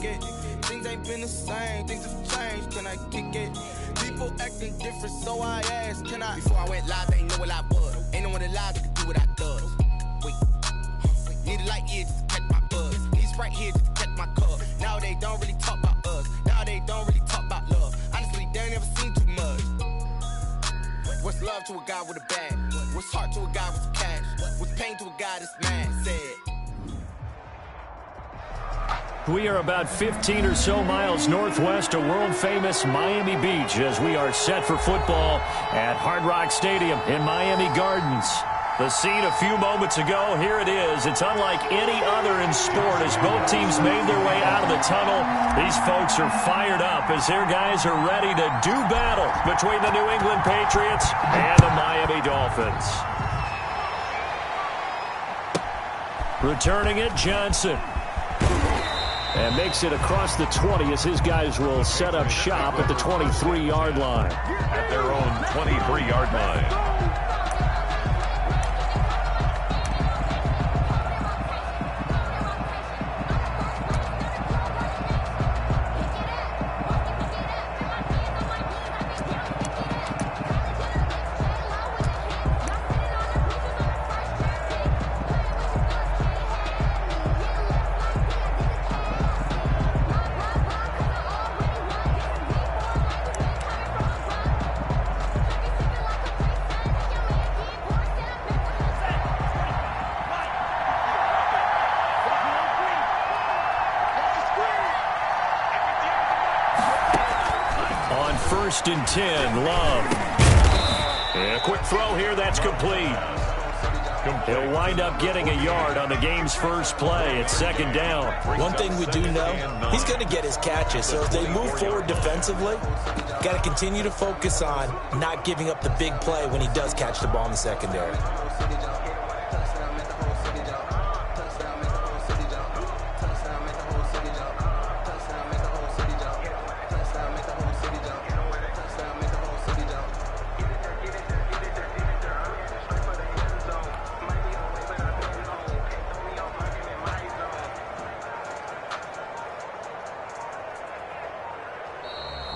it. Things ain't been the same, things have changed, can I kick it? People acting different, so I asked, can I? Before I went live, they ain't know what I was. Ain't no one alive that could do what I does. Wait, need a light year just to catch my buzz. Need Sprite here just to catch my cup. Now they don't really talk about us. Now they don't really talk about love. Honestly, they ain't never seen too much. What's love to a guy with a bag? What's heart to a guy with some cash? What's pain to a guy that's mad? Said. We are about 15 or so miles northwest of world-famous Miami Beach as we are set for football at Hard Rock Stadium in Miami Gardens. The scene a few moments ago, here it is. It's unlike any other in sport as both teams made their way out of the tunnel. These folks are fired up as their guys are ready to do battle between the New England Patriots and the Miami Dolphins. Returning it, Johnson. And makes it across the 20 as his guys will set up shop at the 23-yard line. At their own 23-yard line. First and 10, Love. And a quick throw here, that's complete. He'll wind up getting a yard on the game's first play. It's second down. One thing we do know, he's going to get his catches. So as they move forward defensively, got to continue to focus on not giving up the big play when he does catch the ball in the secondary.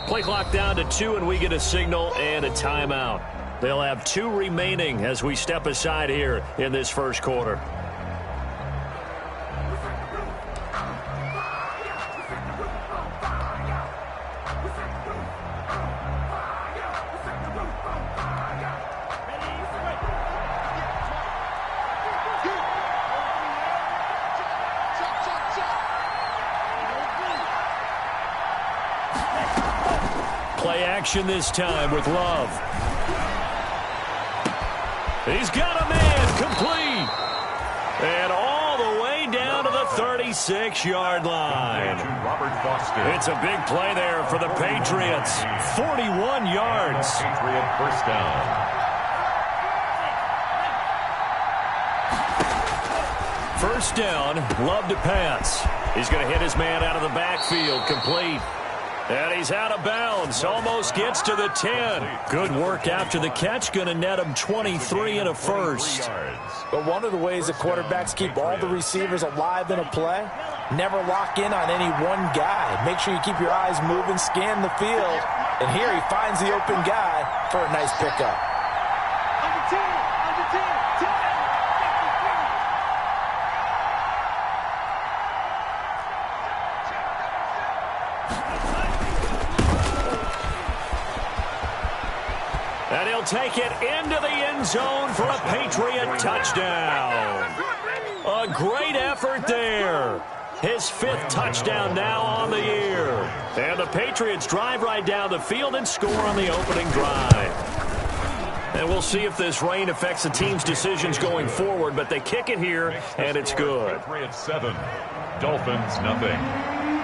Play clock down to 2, and we get a signal and a timeout. They'll have 2 remaining as we step aside here in this first quarter. Play action this time with Love. He's got a man complete. And all the way down to the 36-yard line. It's a big play there for the Patriots. 41 yards. Patriot first down. First down, Love to pass. He's going to hit his man out of the backfield, complete. And he's out of bounds, almost gets to the 10. Good work after the catch, going to net him 23 and a first. But one of the ways that quarterbacks keep all the receivers alive in a play, never lock in on any one guy. Make sure you keep your eyes moving, scan the field. And here he finds the open guy for a nice pickup. Under 10, under 10, 10. And he'll take it into the end zone for a Patriot touchdown. A great effort there. His 5th touchdown now on the year. And the Patriots drive right down the field and score on the opening drive. And we'll see if this rain affects the team's decisions going forward, but they kick it here, and it's good. Patriots 7, Dolphins nothing.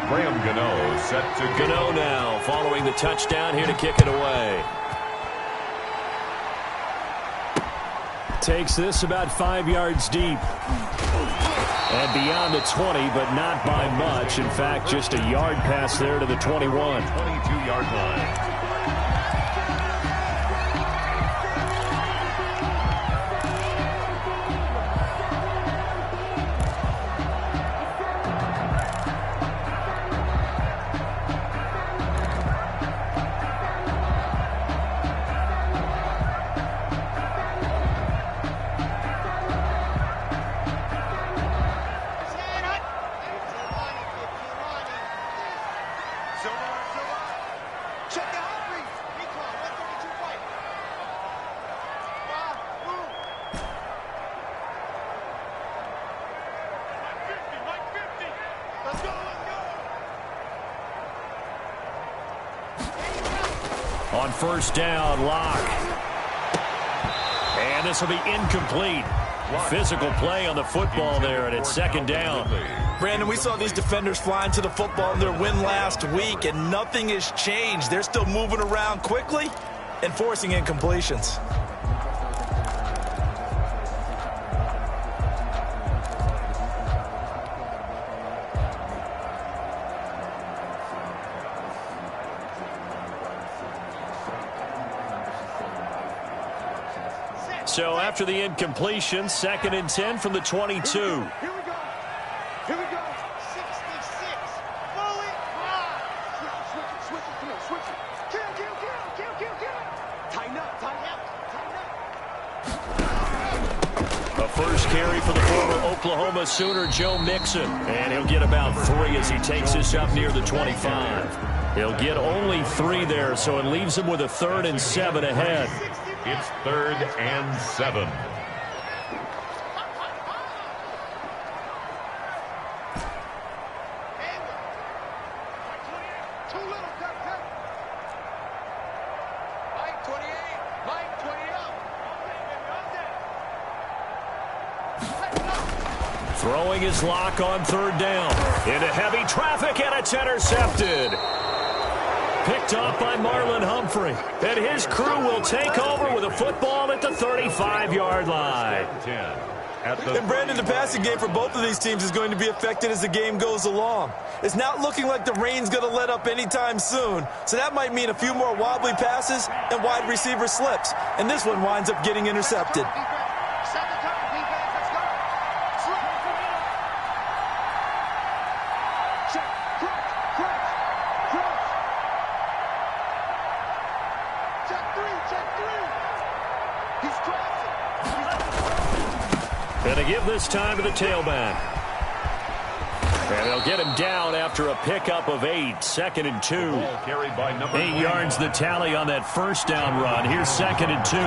Graham Gano set to Gano now following the touchdown here to kick it away. Takes this about 5 yards deep. And beyond the 20, but not by much. In fact, just a yard pass there to the 21. 22-yard line. On first down, Locke. And this will be incomplete. Physical play on the football there, and it's second down. Brandon, we saw these defenders flying to the football in their win last week, and nothing has changed. They're still moving around quickly and forcing incompletions. So after the incompletion, 2nd and 10 from the 22. Here we go. Here we go. 66. Fully live. Switch it. Come on, switch it. Kill. Tighten up. A first carry for the former Oklahoma Sooner, Joe Mixon. And he'll get about 3 as he takes this up near the 25. He'll get only 3 there, so it leaves him with a 3rd and 7 ahead. It's 3rd and 7. Throwing his Lock on 3rd down. Into heavy traffic, and it's intercepted. Picked off by Marlon Humphrey. And his crew will take over with a football at the 35-yard line. And Brandon, the passing game for both of these teams is going to be affected as the game goes along. It's not looking like the rain's going to let up anytime soon, so that might mean a few more wobbly passes and wide receiver slips. And this one winds up getting intercepted. And they give this time to the tailback. And they'll get him down after a pickup of 8. 2nd and 2. 8 yards the tally on that first down run. Here's 2nd and 2. 8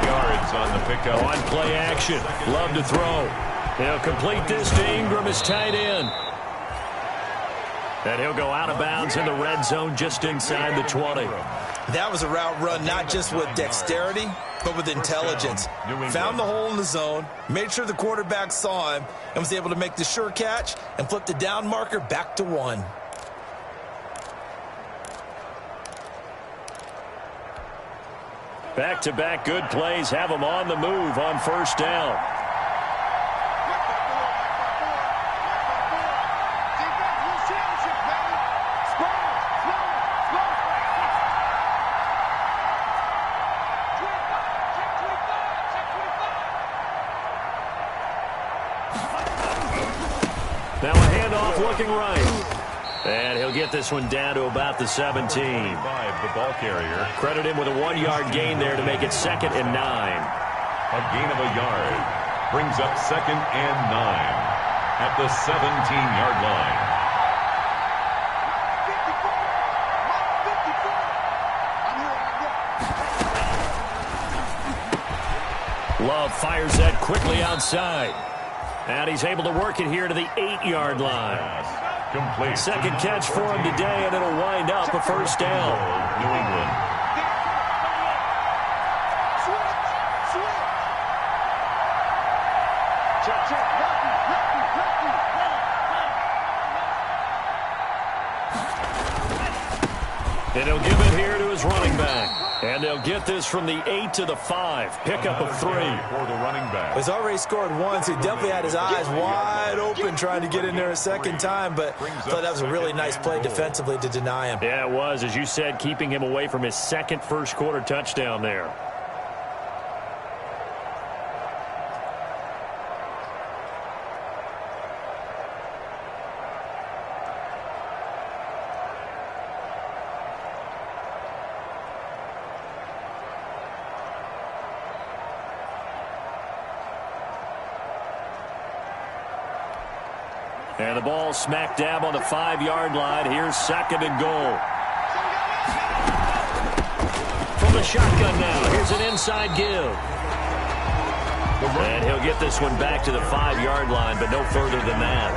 yards on the pickup. On play action. Love to throw. He'll complete this to Ingram as tight end. And he'll go out of bounds in the red zone just inside the 20. That was a route run not just with dexterity, but with intelligence. Found the hole in the zone, made sure the quarterback saw him, and was able to make the sure catch and flip the down marker back to 1. Back-to-back good plays have him on the move on first down. Now a handoff looking right. And he'll get this one down to about the 17. The ball carrier. Credit him with a 1-yard gain there to make it 2nd and 9. A gain of a yard. Brings up 2nd and 9 at the 17-yard line. Love fires that quickly outside. And he's able to work it here to the 8-yard line. Complete. Second catch for him today, and it'll wind up a first down. New England. And he'll give it here to his running back. And they'll get this from the 8 to the 5. Pickup of 3. For the running back. He's already scored once. He definitely had his eyes wide open trying to get in there a second time, but I thought that was a really nice play defensively to deny him. Yeah, it was, as you said, keeping him away from his second first-quarter touchdown there. And the ball smack dab on the 5-yard line. Here's 2nd and goal. From the shotgun now. Here's an inside give. And he'll get this one back to the 5-yard line, but no further than that.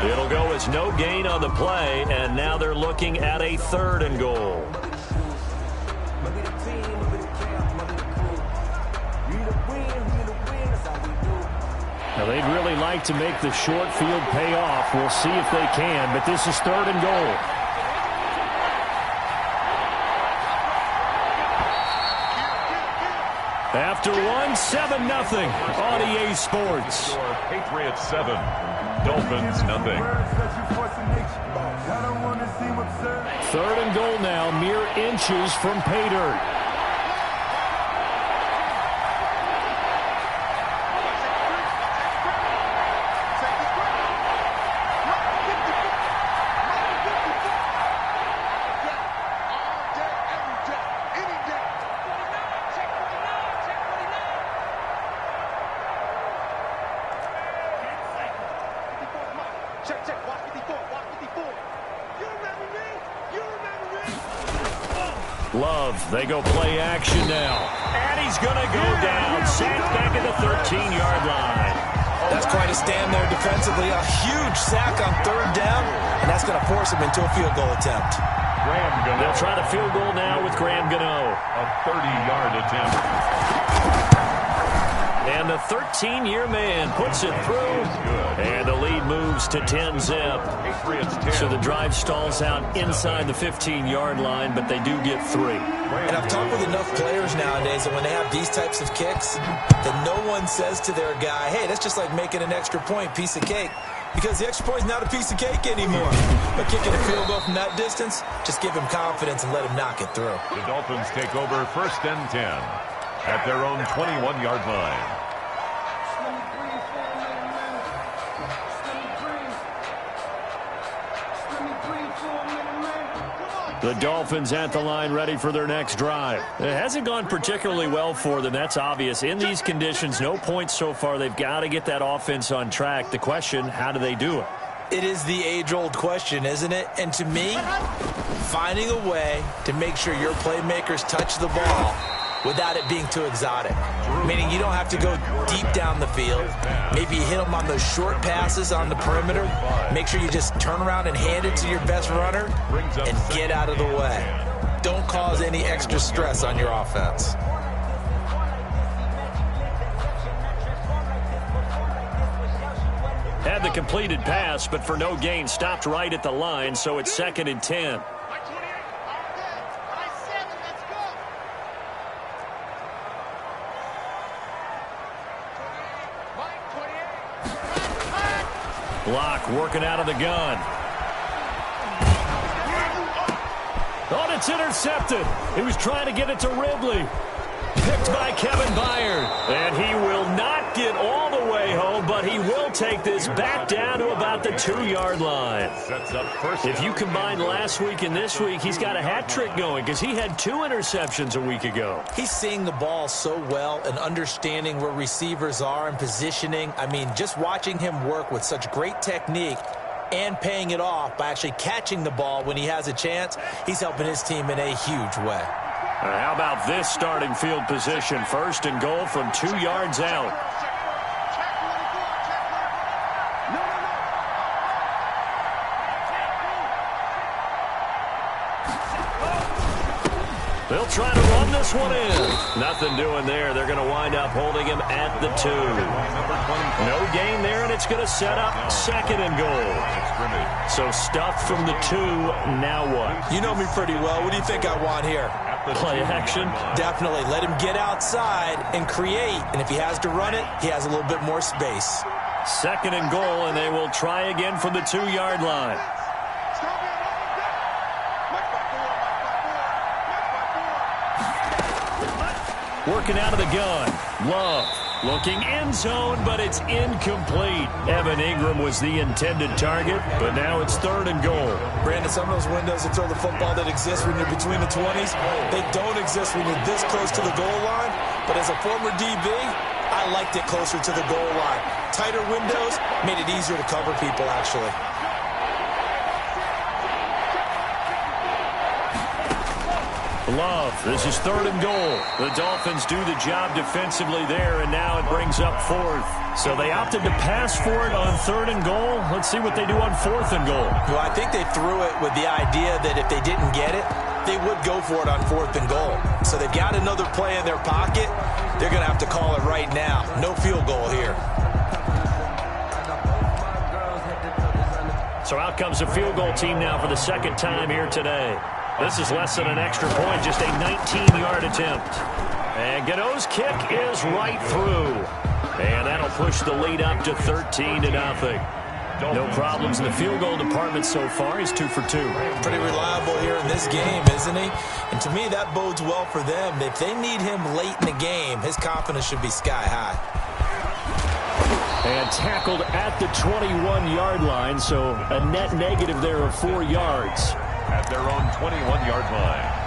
It'll go as no gain on the play, and now they're looking at a 3rd and goal. we the team, we the camp, we the crew. We the win, that's how we do. Now, they'd really like to make the short field pay off. We'll see if they can, but this is 3rd and goal. After 1-7-0 on EA Sports. Patriots 7, Dolphins nothing. 3rd and goal now, mere inches from pay dirt. Love, they go play action now. And he's going to go down. Sacked back at the 13-yard line. That's quite a stand there defensively. A huge sack on 3rd down, and that's going to force him into a field goal attempt. They'll try to field goal now with Graham Gano. A 30-yard attempt. And the 13-year man puts it through. And the lead moves to 10-zip. So the drive stalls out inside the 15-yard line, but they do get 3. And I've talked with enough players nowadays that when they have these types of kicks, that no one says to their guy, hey, that's just like making an extra point, piece of cake. Because the extra point is not a piece of cake anymore. But kicking a field goal from that distance, just give him confidence and let him knock it through. The Dolphins take over 1st and 10 at their own 21-yard line. The Dolphins at the line ready for their next drive. It hasn't gone particularly well for them. That's obvious. In these conditions, no points so far. They've got to get that offense on track. The question, how do they do it? It is the age-old question, isn't it? And to me, finding a way to make sure your playmakers touch the ball without it being too exotic. Meaning you don't have to go deep down the field. Maybe you hit them on those short passes on the perimeter. Make sure you just turn around and hand it to your best runner and get out of the way. Don't cause any extra stress on your offense. Had the completed pass, but for no gain, stopped right at the line, so it's 2nd and 10. Block working out of the gun. Oh, it's intercepted. He was trying to get it to Ridley. Picked by Kevin Byard. And he will not get all the way home, but he will take this back down to about the 2-yard line. If you combine last week and this week, he's got a hat trick going because he had 2 interceptions a week ago. He's seeing the ball so well and understanding where receivers are and positioning. I mean, just watching him work with such great technique and paying it off by actually catching the ball when he has a chance, he's helping his team in a huge way. How about this starting field position? 1st and goal from 2 yards out. They'll try to run this one in. Nothing doing there. They're going to wind up holding him at the 2. No gain there, and it's going to set up 2nd and goal. So stuffed from the 2. Now what? You know me pretty well. What do you think I want here? Play action? Definitely. Let him get outside and create. And if he has to run it, he has a little bit more space. 2nd and goal, and they will try again from the 2-yard line. Working out of the gun. Love looking end zone, but it's incomplete. Evan Ingram was the intended target, but now it's 3rd and goal. Brandon, some of those windows to throw the football that exist when you're between the 20s, they don't exist when you're this close to the goal line. But as a former DB, I liked it closer to the goal line. Tighter windows made it easier to cover people, actually. Love, this is 3rd and goal. The Dolphins do the job defensively there, and now it brings up 4th. So they opted to pass for it on 3rd and goal. Let's see what they do on 4th and goal. Well, I think they threw it with the idea that if they didn't get it, they would go for it on 4th and goal. So they've got another play in their pocket. They're going to have to call it right now. No field goal here. So out comes a field goal team now for the 2nd time here today. This is less than an extra point, just a 19-yard attempt. And Godot's kick is right through. And that'll push the lead up to 13-0. No problems in the field goal department so far. He's 2 for 2. Pretty reliable here in this game, isn't he? And to me, that bodes well for them. If they need him late in the game, his confidence should be sky high. And tackled at the 21-yard line, so a net negative there of 4 yards. At their own 21-yard line.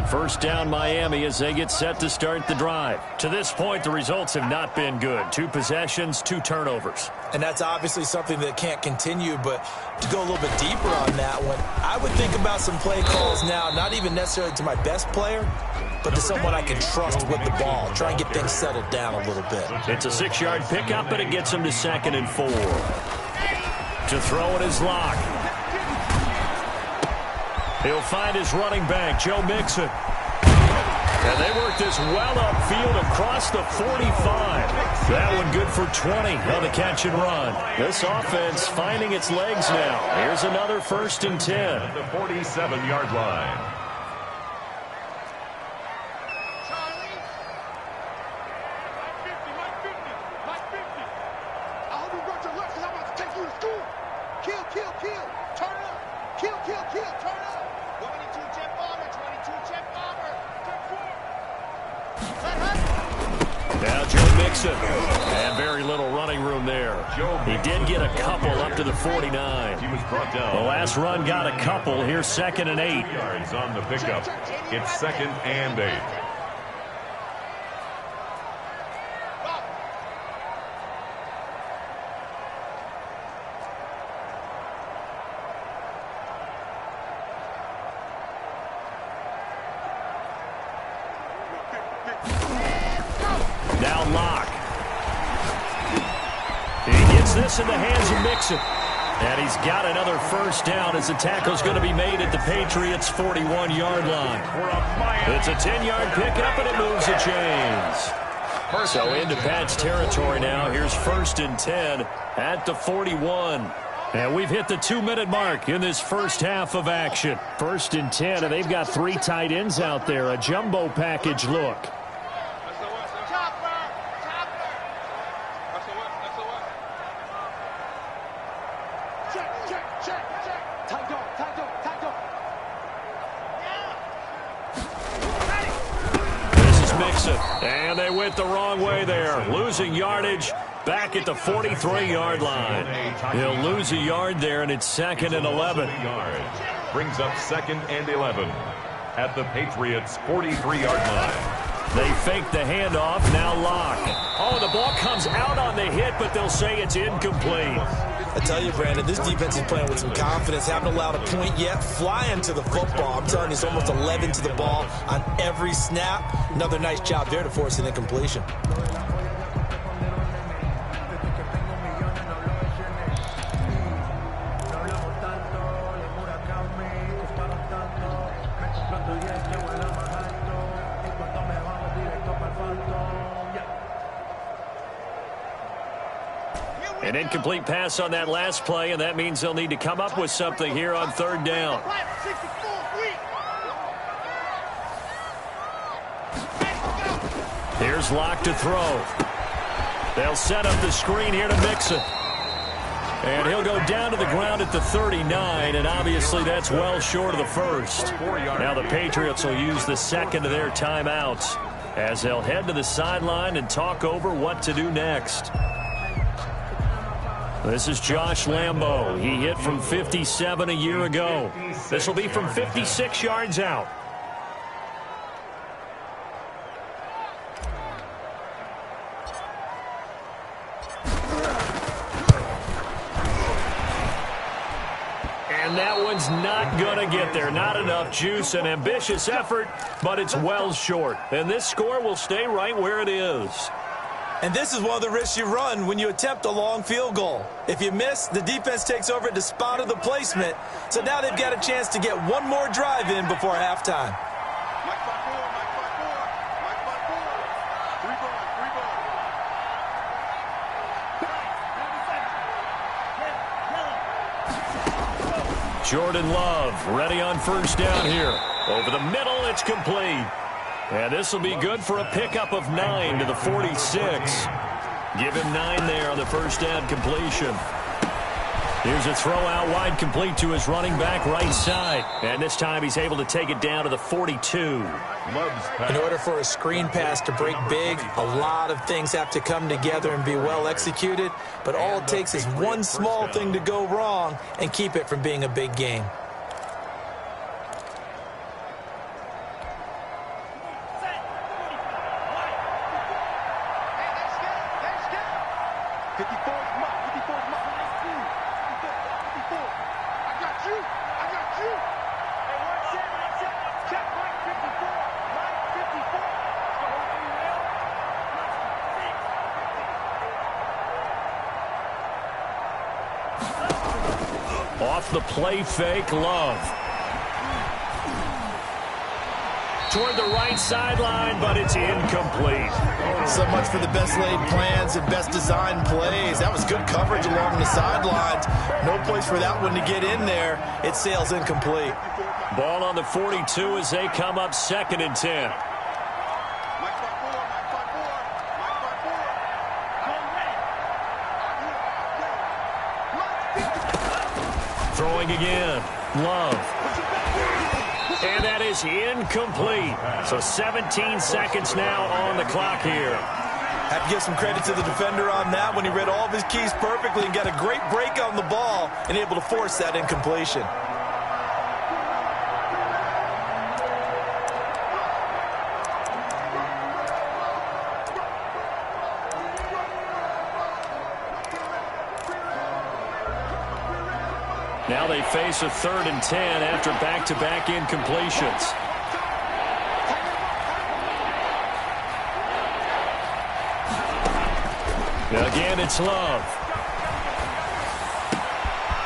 First down Miami as they get set to start the drive. To this point, the results have not been good. 2 possessions, 2 turnovers. And that's obviously something that can't continue, but to go a little bit deeper on that one, I would think about some play calls now, not even necessarily to my best player, but to someone I can trust with the ball. Try and get things settled down a little bit. It's a 6-yard pickup, but it gets him to 2nd and 4. To throw it is Locke. He'll find his running back, Joe Mixon. And they work this well upfield across the 45. That one good for 20 on the catch and run. This offense finding its legs now. Here's another 1st and 10. At the 47-yard line. Charlie. Mike 50. I hope you brought your lunch because I'm about to take you to school. Kill. Turn up. Kill. Turn up. 22 jet bomber. 22 jet bomber. Now Joe Mixon. And very little running room there. He did get a couple up to the 49. He was brought down. The last run got a couple. Here's 2nd and 8. Yards on the pickup. It's 2nd and 8. Now Locke. He gets this in the hands of Mixon. And he's got another 1st down as the tackle's going to be made at the Patriots' 41-yard line. It's a 10-yard pickup, and it moves the chains. So into Pat's territory now. Here's 1st and 10 at the 41. And we've hit the 2-minute mark in this first half of action. 1st and 10, and they've got 3 tight ends out there. A jumbo package look. And they went the wrong way there. Losing yardage back at the 43-yard line. He'll lose a yard there, and it's 2nd and 11. Brings up 2nd and 11 at the Patriots' 43-yard line. They fake the handoff. Now Locke. Oh, the ball comes out on the hit, but they'll say it's incomplete. I tell you, Brandon, this defense is playing with some confidence. Haven't allowed a point yet. Flying to the football. I'm telling you, it's almost 11 to the ball on every snap. Another nice job there to force an incompletion. An incomplete pass on that last play, and that means they'll need to come up with something here on 3rd down. Here's Locke to throw. They'll set up the screen here to Mixon. And he'll go down to the ground at the 39, and obviously that's well short of the 1st. Now the Patriots will use the 2nd of their timeouts as they'll head to the sideline and talk over what to do next. This is Josh Lambo. He hit from 57 a year ago. This will be from 56 yards out. And that one's not going to get there. Not enough juice. An ambitious effort, but it's well short. And this score will stay right where it is. And this is one of the risks you run when you attempt a long field goal. If you miss, the defense takes over at the spot of the placement. So now they've got a chance to get one more drive in before halftime. Jordan Love ready on first down here. Over the middle, it's complete. And this will be good for a pickup of 9 to the 46. Give him 9 there on the first down completion. Here's a throw out wide, complete to his running back right side. And this time he's able to take it down to the 42. In order for a screen pass to break big, a lot of things have to come together and be well executed. But all it takes is one small thing to go wrong and keep it from being a big game. Off the play fake, Love. Toward the right sideline, but it's incomplete. So much for the best laid plans and best designed plays. That was good coverage along the sidelines. No place for that one to get in there. It sails incomplete. Ball on the 42 as they come up 2nd and 10. Throwing again. Love. And that is incomplete. So 17 seconds now on the clock here. Have to give some credit to the defender on that when he read all of his keys perfectly and got a great break on the ball and able to force that incompletion. Now they face a 3rd and 10 after back-to-back incompletions. Again, it's Love.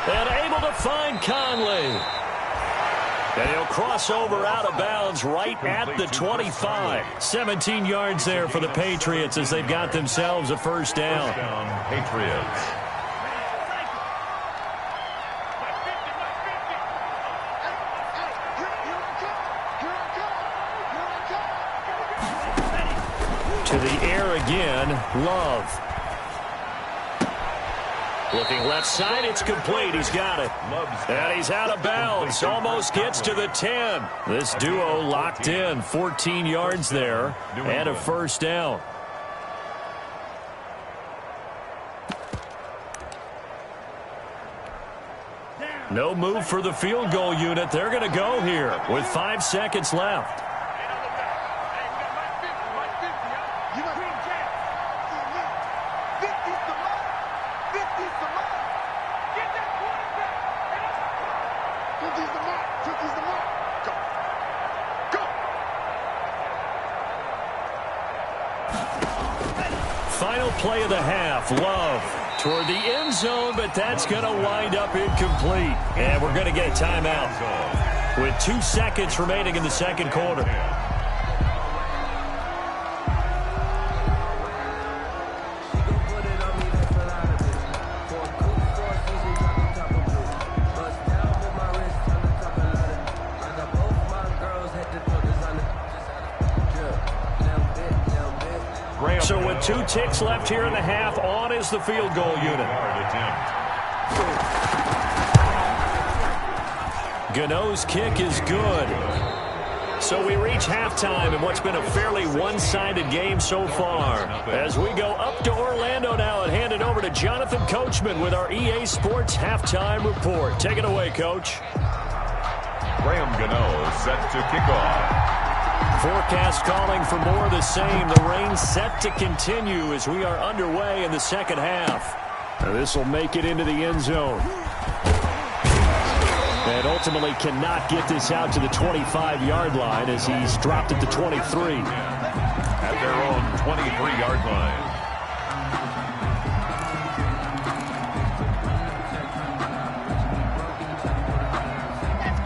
And able to find Conley. And he'll cross over out of bounds right at the 25. 17 yards there for the Patriots as they've got themselves a first down. Patriots. To the air again, Love. Looking left side, it's complete. He's got it. And he's out of bounds. Almost gets to the 10. This duo locked in. 14 yards there and a first down. No move for the field goal unit. They're going to go here with 5 seconds left. Final play of the half. Love toward the end zone, but that's going to wind up incomplete. And we're going to get a timeout with 2 seconds remaining in the second quarter. So with 2 ticks left here in the half, on is the field goal unit. Gano's kick is good. So we reach halftime in what's been a fairly one-sided game so far. As we go up to Orlando now and hand it over to Jonathan Coachman with our EA Sports Halftime Report. Take it away, Coach. Graham Gano set to kick off. Forecast calling for more of the same. The rain set to continue as we are underway in the second half. This will make it into the end zone. And ultimately cannot get this out to the 25-yard line as he's dropped at the 23. At their own 23-yard line.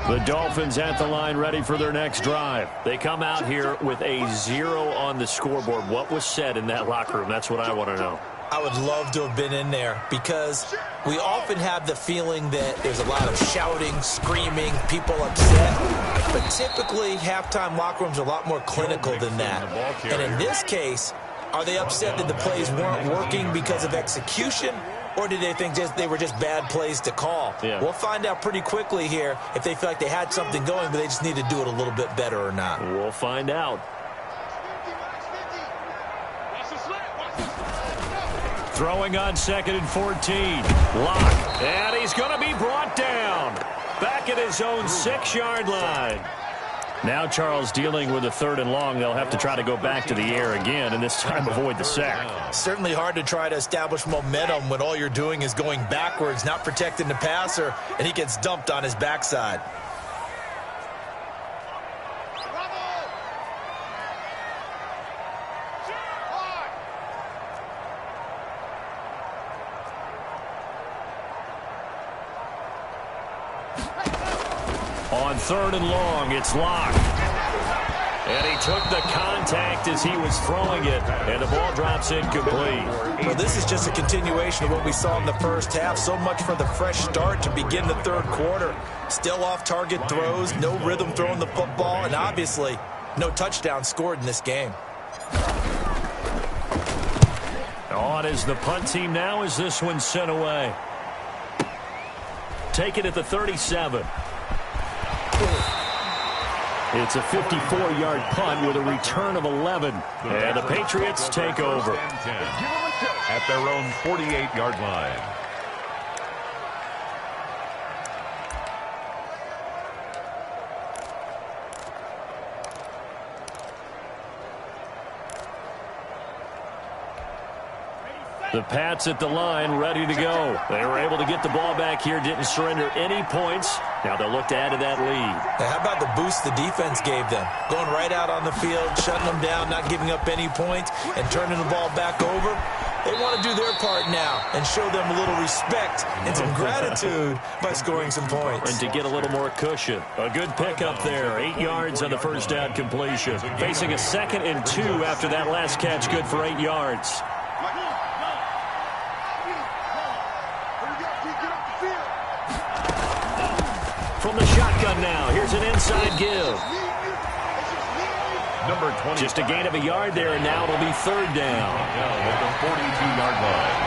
The Dolphins at the line ready for their next drive. They come out here with a 0 on the scoreboard. What was said in that locker room? That's what I want to know. I would love to have been in there because we often have the feeling that there's a lot of shouting, screaming, people upset. But typically, halftime locker rooms are a lot more clinical than that. And in this case, are they upset that the plays weren't working because of execution? Or did they think they were just bad plays to call? Yeah. We'll find out pretty quickly here if they feel like they had something going, but they just need to do it a little bit better or not. We'll find out. Throwing on 2nd and 14. Lock. And he's going to be brought down. Back at his own 6-yard line. Now Charles dealing with a 3rd and long. They'll have to try to go back to the air again and this time avoid the sack. Certainly hard to try to establish momentum when all you're doing is going backwards, not protecting the passer, and he gets dumped on his backside. On 3rd and long, it's locked. And he took the contact as he was throwing it, and the ball drops incomplete. Well, this is just a continuation of what we saw in the first half. So much for the fresh start to begin the 3rd quarter. Still off-target throws, no rhythm throwing the football, and obviously no touchdown scored in this game. On is the punt team now as this one's sent away. Take it at the 37. It's a 54-yard punt with a return of 11. And the Patriots take over. At their own 48-yard line. The Pats at the line, ready to go. They were able to get the ball back here, didn't surrender any points. Now they'll look to add to that lead. Now, how about the boost the defense gave them? Going right out on the field, shutting them down, not giving up any points, and turning the ball back over. They want to do their part now and show them a little respect and some gratitude by scoring some points. And to get a little more cushion. A good pickup there. 8 yards on the first down completion. Facing a 2nd and 2 after that last catch, good for 8 yards. From the shotgun now, here's an inside give. Number 20. Just a gain of a yard there, and now it'll be 3rd down. Now at the 42-yard line.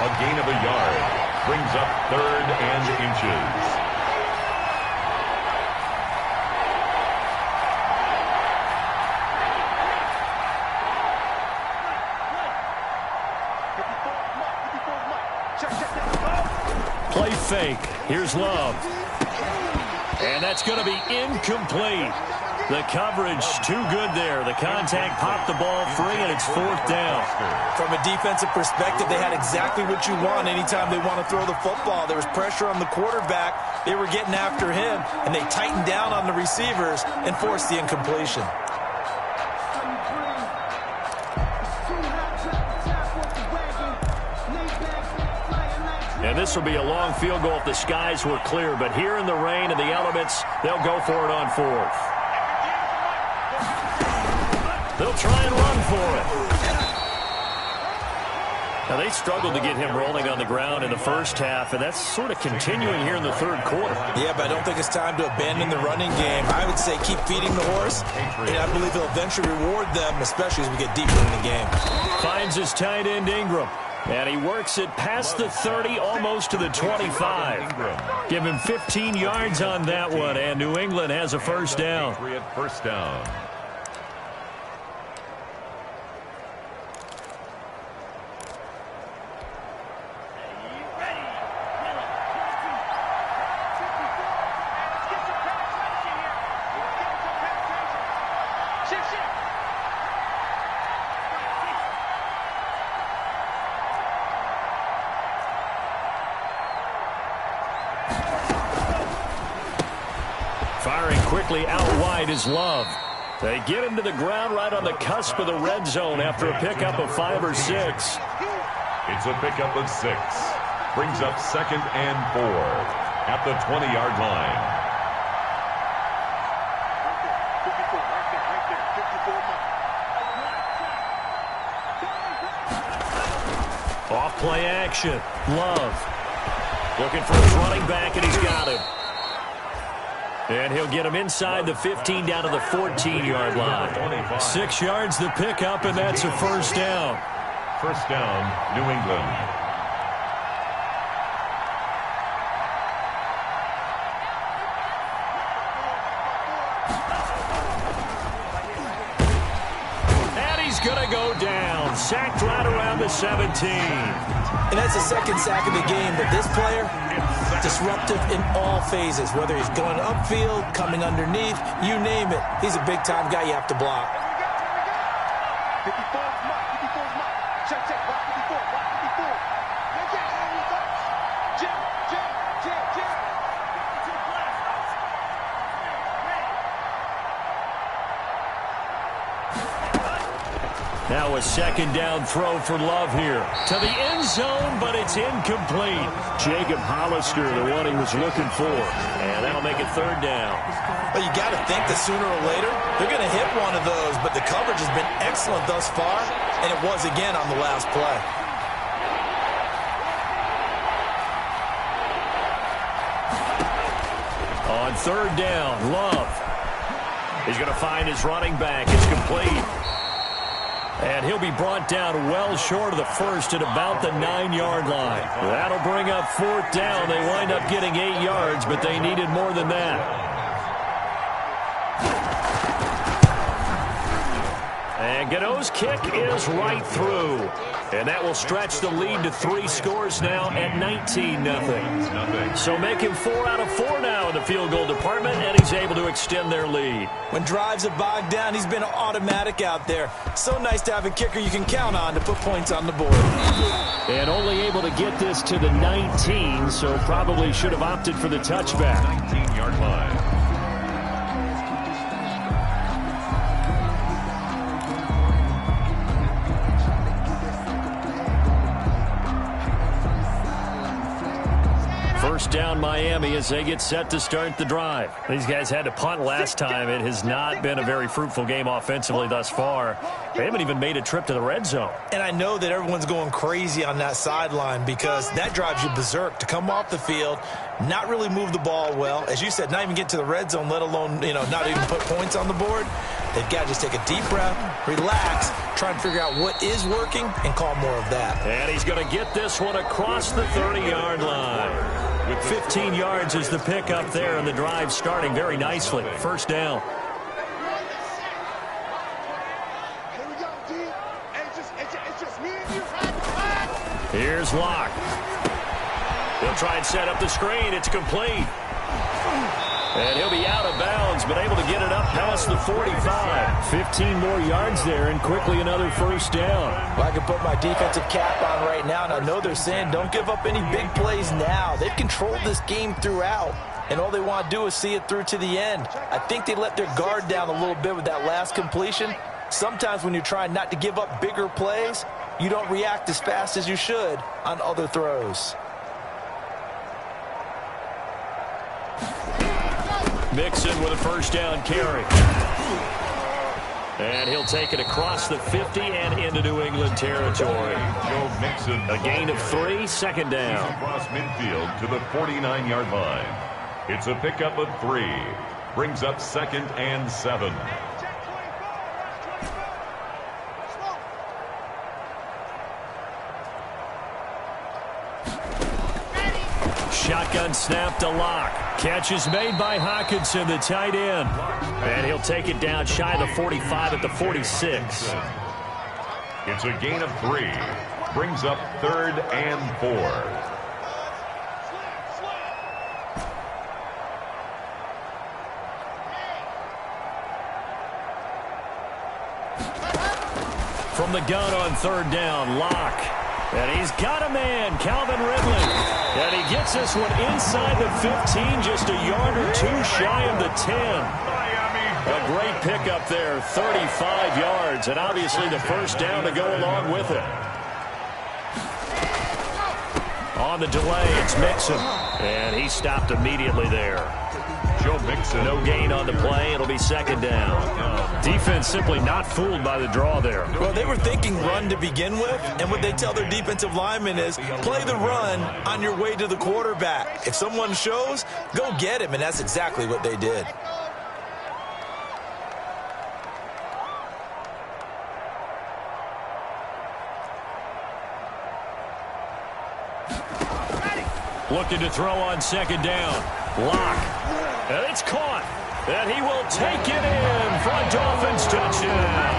A gain of a yard brings up 3rd and inches. Play fake. Here's Love. And that's going to be incomplete. The coverage too good there. The contact popped the ball free, and it's 4th down. From a defensive perspective, they had exactly what you want anytime they want to throw the football. There was pressure on the quarterback. They were getting after him, and they tightened down on the receivers and forced the incompletion. And this will be a long field goal if the skies were clear. But here in the rain and the elements, they'll go for it on 4th. They'll try and run for it. Now, they struggled to get him rolling on the ground in the first half, and that's sort of continuing here in the 3rd quarter. Yeah, but I don't think it's time to abandon the running game. I would say keep feeding the horse, and I believe he'll eventually reward them, especially as we get deeper in the game. Finds his tight end, Ingram. And he works it past the 30, almost to the 25. Give him 15 yards on that one, and New England has a 1st down. First down. quickly out wide is Love. They get him to the ground right on the cusp of the red zone after a pickup of 5 or 6. It's a pickup of 6. Brings up 2nd and 4 at the 20-yard line. Off play action. Love. Looking for his running back, and he's got him. And he'll get him inside the 15 down to the 14-yard line. 6 yards the pickup, and that's a first down. First down, New England. And he's going to go down. Sacked right around the 17. And that's the second sack of the game, but this player, disruptive in all phases, whether he's going upfield, coming underneath, you name it. He's a big-time guy you have to block. 54 is mark. 54 is mark. Check, check. Block 54. Block 54. Make that hand with us. Jam, jam, jam, jam. Now a second down throw for Love here. To the end zone, but it's incomplete. Jacob Hollister, the one he was looking for. And that'll make it third down. Well, you got to think that sooner or later, they're going to hit one of those, but the coverage has been excellent thus far, and it was again on the last play. On third down, Love. He's going to find his running back. It's complete. And he'll be brought down well short of the first at about the 9-yard line. That'll bring up fourth down. They wind up getting 8 yards, but they needed more than that. And Gano's kick is right through. And that will stretch the lead to 3 scores now at 19-0. So make him 4 out of 4 now in the field goal department, and he's able to extend their lead. When drives are bogged down, he's been automatic out there. So nice to have a kicker you can count on to put points on the board. And only able to get this to the 19, so probably should have opted for the touchback. 19-yard line. First down Miami as they get set to start the drive. These guys had to punt last time. It has not been a very fruitful game offensively thus far. They haven't even made a trip to the red zone. And I know that everyone's going crazy on that sideline because that drives you berserk to come off the field, not really move the ball well. As you said, not even get to the red zone, let alone, not even put points on the board. They've got to just take a deep breath, relax, try and figure out what is working, and call more of that. And he's going to get this one across the 30-yard line. With 15 yards is the pickup there, and the drive starting very nicely. First down. Here we go, D. It's just me and you. Here's Locke. He'll try and set up the screen. It's complete. And he'll be out of bounds, but able to get it up past the 45. 15 more yards there, and quickly another first down. Well, I can put my defensive cap on right now, and I know they're saying don't give up any big plays now. They've controlled this game throughout, and all they want to do is see it through to the end. I think they let their guard down a little bit with that last completion. Sometimes when you're trying not to give up bigger plays, you don't react as fast as you should on other throws. Mixon with a first down carry. And he'll take it across the 50 and into New England territory. Joe Mixon. A gain of 3, second down. Across midfield to the 49-yard line. It's a pickup of 3. Brings up 2nd and 7. Shotgun snap to Locke. Catch is made by Hockenson, the tight end. And he'll take it down shy of the 45 at the 46. It's a gain of 3. Brings up 3rd and 4. From the gun on third down, Locke. And he's got a man, Calvin Ridley. And he gets this one inside the 15, just a yard or two shy of the 10. A great pickup there, 35 yards, and obviously the first down to go along with it. On the delay, it's Mixon, and he stopped immediately there. Joe Mixon. No gain on the play. It'll be second down. Defense simply not fooled by the draw there. Well, they were thinking run to begin with, and what they tell their defensive linemen is play the run on your way to the quarterback. If someone shows, go get him, and that's exactly what they did. Looking to throw on second down. Lock. And it's caught. And he will take it in for a Dolphins touchdown.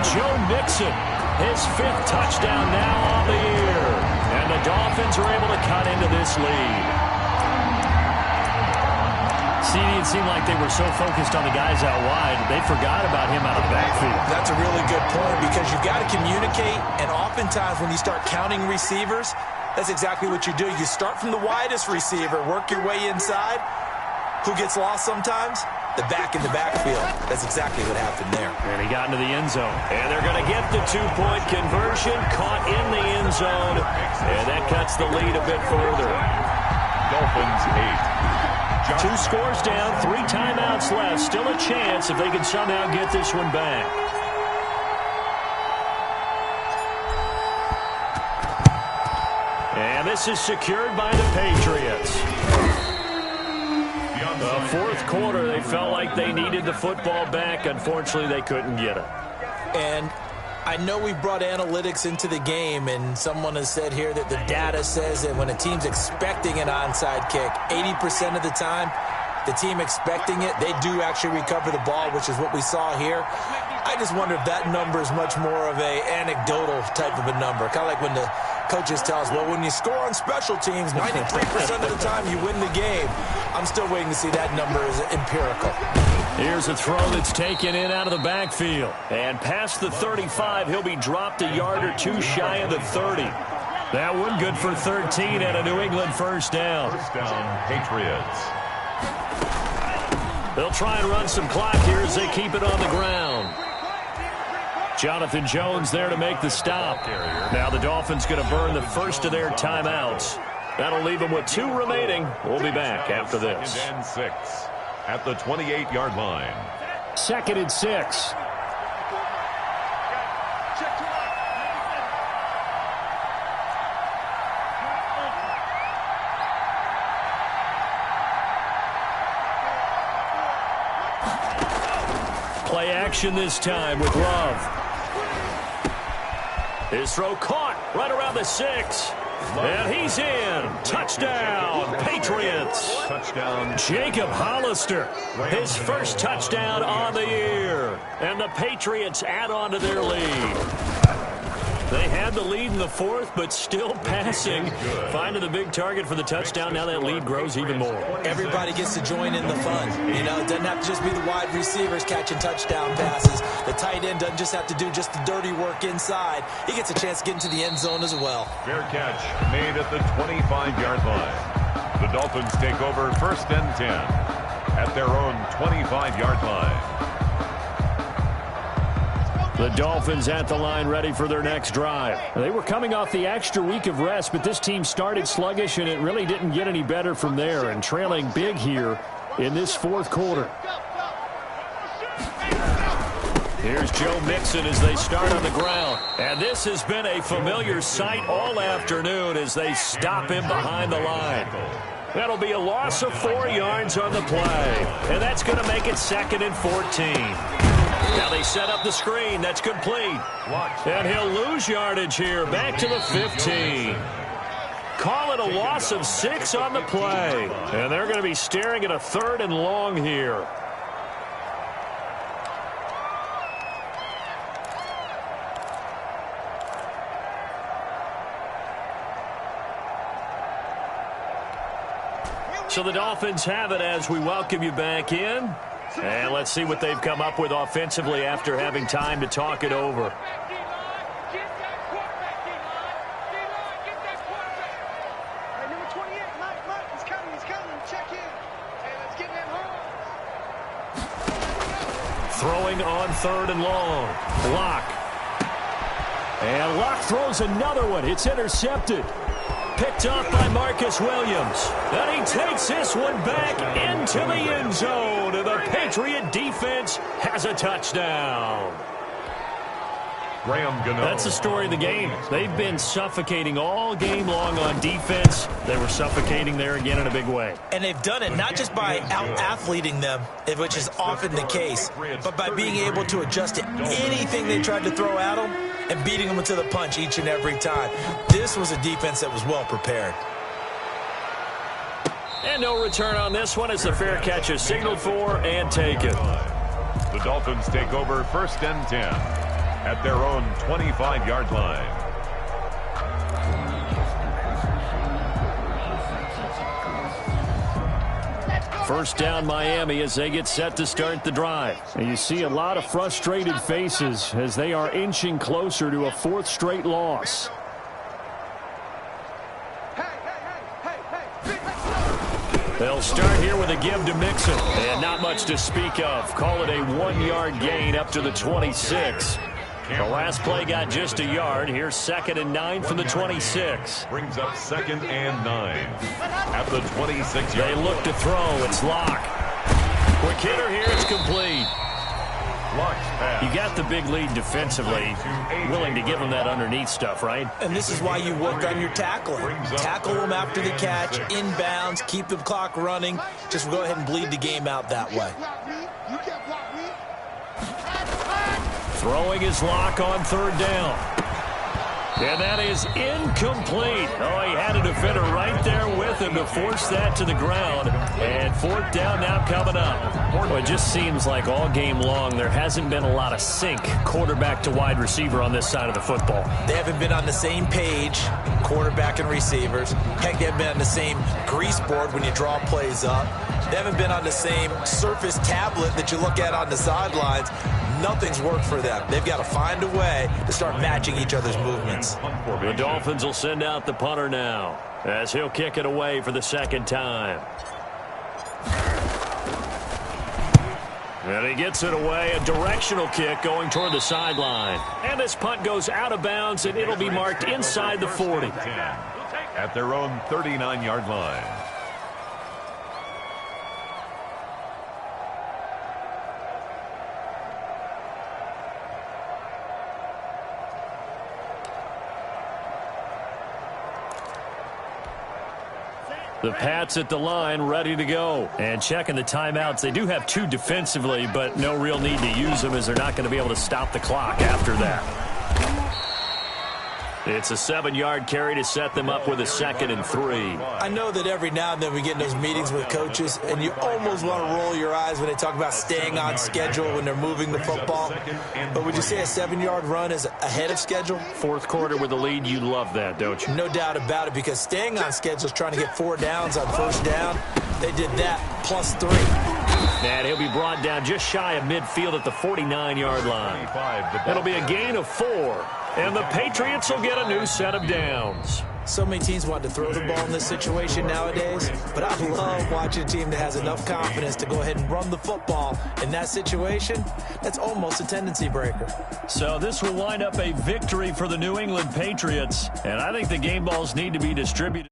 Joe Mixon, his 5th touchdown now on the year. And the Dolphins are able to cut into this lead. It seemed like they were so focused on the guys out wide, they forgot about him out of the backfield. That's a really good point because you've got to communicate, and oftentimes when you start counting receivers, that's exactly what you do. You start from the widest receiver, work your way inside. Who gets lost sometimes? The back in the backfield. That's exactly what happened there. And he got into the end zone. And they're going to get the 2-point conversion, caught in the end zone. And that cuts the lead a bit further. Dolphins 8. 2 scores down, 3 timeouts left. Still a chance if they can somehow get this one back. And this is secured by the Patriots. The 4th quarter, they felt like they needed the football back. Unfortunately, they couldn't get it. And I know we've brought analytics into the game, and someone has said here that the data says that when a team's expecting an onside kick, 80% of the time, the team expecting it, they do actually recover the ball, which is what we saw here. I just wonder if that number is much more of a anecdotal type of a number. Kind of like when the coaches tell us, well, when you score on special teams, 93% of the time you win the game. I'm still waiting to see that number is empirical. Here's a throw that's taken in out of the backfield. And past the 35, he'll be dropped a yard or two shy of the 30. That one good for 13 and a New England first down. First down, Patriots. They'll try and run some clock here as they keep it on the ground. Jonathan Jones there to make the stop. Now the Dolphins going to burn the first of their timeouts. That'll leave them with 2 remaining. We'll be back after this. 2nd and 6 at the 28-yard line. 2nd and 6. Play action this time with Love. His throw caught right around the 6. And he's in. Touchdown, Patriots. Touchdown. Jacob Hollister, his first touchdown on the year. And the Patriots add on to their lead. They had the lead in the 4th, but still passing. Finding the big target for the touchdown. Now that lead grows even more. Everybody gets to join in the fun. You know, it doesn't have to just be the wide receivers catching touchdown passes. The tight end doesn't just have to do just the dirty work inside. He gets a chance to get into the end zone as well. Fair catch made at the 25-yard line. The Dolphins take over 1st and 10 at their own 25-yard line. The Dolphins at the line ready for their next drive. They were coming off the extra week of rest, but this team started sluggish, and it really didn't get any better from there, and trailing big here in this 4th quarter. Here's Joe Mixon as they start on the ground. And this has been a familiar sight all afternoon as they stop him behind the line. That'll be a loss of 4 yards on the play, and that's going to make it 2nd and 14. Now they set up the screen. That's complete. And he'll lose yardage here. Back to the 15. Call it a loss of 6 on the play. And they're going to be staring at a 3rd and long here. So the Dolphins have it as we welcome you back in. And let's see what they've come up with offensively after having time to talk it over. throwing on 3rd and long. Locke. And Locke throws another one. It's intercepted. Picked off by Marcus Williams. And he takes this one back into the end zone. And the Patriot defense has a touchdown. That's the story of the game. They've been suffocating all game long on defense. They were suffocating there again in a big way. And they've done it not just by out-athleting them, which is often the case, but by being able to adjust to anything they tried to throw at them and beating them to the punch each and every time. This was a defense that was well prepared. And no return on this one as the fair catch is signaled for and taken. The Dolphins take over 1st and 10 at their own 25-yard line. First down Miami as they get set to start the drive. And you see a lot of frustrated faces as they are inching closer to a 4th straight loss. They'll start here with a give to Mixon. And not much to speak of. Call it a 1-yard gain up to the 26. The last play got just a yard. Here's 2nd and 9 from the 26. Brings up 2nd and 9 at the 26. They look to throw. It's Locke. Quick hitter here. It's complete. You got the big lead defensively. Willing to give them that underneath stuff, right? And this is why you work on your tackling. Tackle them after the catch, inbounds, keep the clock running. Just go ahead and bleed the game out that way. Throwing his Locke on 3rd down. And that is incomplete. Oh, he had a defender right there with him to force that to the ground. And 4th down now coming up. Well, it just seems like all game long there hasn't been a lot of sync quarterback to wide receiver on this side of the football. They haven't been on the same page, quarterback and receivers. Heck, they haven't been on the same grease board when you draw plays up. They haven't been on the same surface tablet that you look at on the sidelines. Nothing's worked for them. They've got to find a way to start matching each other's movements. The Dolphins will send out the punter now as he'll kick it away for the 2nd time. And he gets it away, a directional kick going toward the sideline. And this punt goes out of bounds, and it'll be marked inside the 40. At their own 39-yard line. The Pats at the line, ready to go. And checking the timeouts. They do have 2 defensively, but no real need to use them as they're not going to be able to stop the clock after that. It's a 7-yard carry to set them up with a 2nd and 3. I know that every now and then we get in those meetings with coaches, and you almost want to roll your eyes when they talk about staying on schedule when they're moving the football. But would you say a 7-yard run is ahead of schedule? 4th quarter with the lead, you love that, don't you? No doubt about it, because staying on schedule is trying to get 4 downs on 1st down. They did that plus 3. And he'll be brought down just shy of midfield at the 49-yard line. It'll be a gain of 4. And the Patriots will get a new set of downs. So many teams want to throw the ball in this situation nowadays, but I love watching a team that has enough confidence to go ahead and run the football. In that situation, that's almost a tendency breaker. So this will wind up a victory for the New England Patriots, and I think the game balls need to be distributed.